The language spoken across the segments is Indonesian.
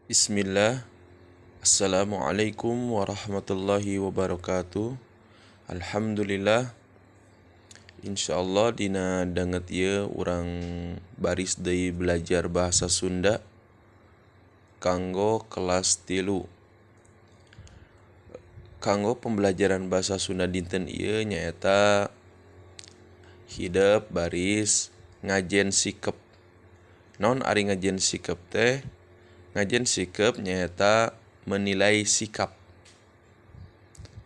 Bismillah. Assalamualaikum warahmatullahi wabarakatuh. Alhamdulillah. Insyaallah dina danget ieu urang baris deui belajar bahasa Sunda kanggo kelas 3. Kanggo pembelajaran bahasa Sunda dinten ieu nyaeta hidep baris ngajen sikep. Naon ari ngajen sikep teh? Ngajen sikep nyaeta menilai sikap.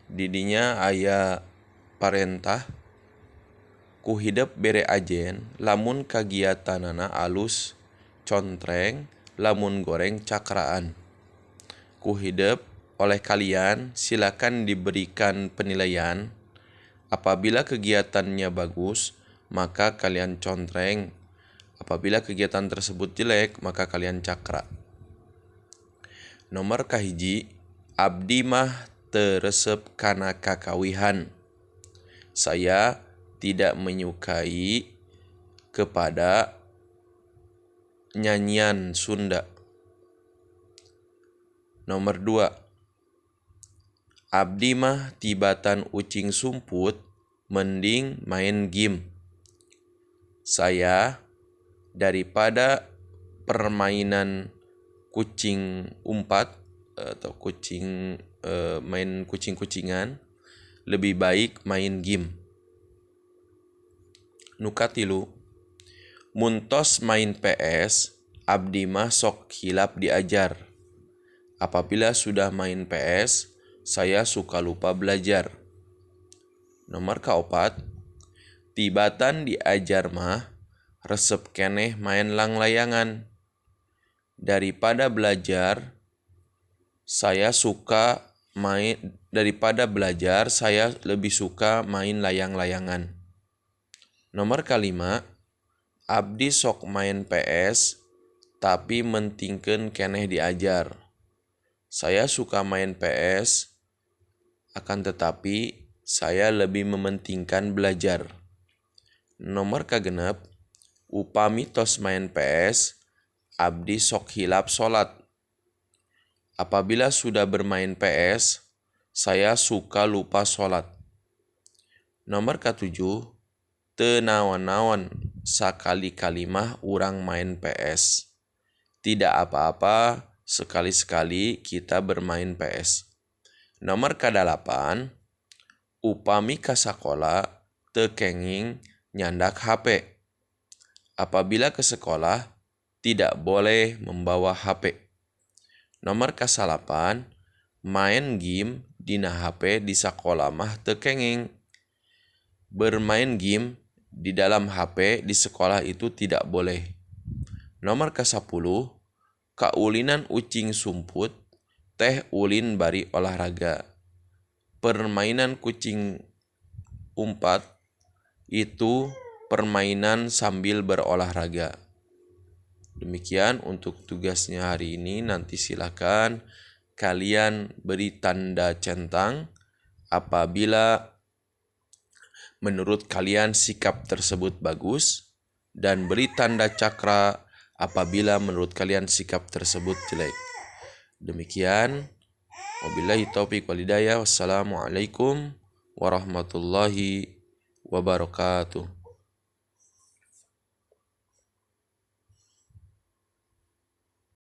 Didinya aya parentah ku hidep bere ajen lamun kagiatanana alus contreng, lamun goreng cakraan. Ku hidep oleh kalian silakan diberikan penilaian. Apabila kegiatannya bagus, maka kalian contreng. Apabila kegiatan tersebut jelek, maka kalian cakra. Nomor kahiji, abdi mah teu resep kana kakawihan. Saya tidak menyukai kepada nyanyian Sunda. Nomor 2, abdi mah tibatan ucing sumput mending main game. Saya daripada permainan kucing umpat atau main kucing-kucingan, lebih baik main game. Nu katilu, muntos main PS, abdi mah sok hilap diajar. Apabila sudah main PS, saya suka lupa belajar. Nomor kaopat, tibatan diajar mah resep keneh main lang-layangan. Daripada belajar, saya lebih suka main layang-layangan. Nomor kalima, abdi sok main PS, tapi mentingkeun keneh diajar. Saya suka main PS, akan tetapi saya lebih mementingkan belajar. Nomor kagenep, upami tos main PS, abdi sok hilap salat. Apabila sudah bermain PS, saya suka lupa salat. Nomor katujuh, teu naon-naon sakali-kali mah urang main PS. Tidak apa-apa sekali-sekali kita bermain PS. Nomor kadalapan, upami ka sakola teu kenging nyandak HP. Apabila ke sekolah, tidak boleh membawa HP. Nomor kasalapan, main game dina HP di sakola mah teu kenging. Bermain game di dalam HP di sekolah itu tidak boleh. Nomor kasapuluh, kaulinan ucing sumput teh ulin bari olahraga. Permainan kucing umpat itu permainan sambil berolahraga. Demikian untuk tugasnya hari ini. Nanti silakan kalian beri tanda centang apabila menurut kalian sikap tersebut bagus, dan beri tanda cakra apabila menurut kalian sikap tersebut jelek. Demikian, wabillahi taufiq wal hidayah. Wassalamualaikum warahmatullahi wabarakatuh.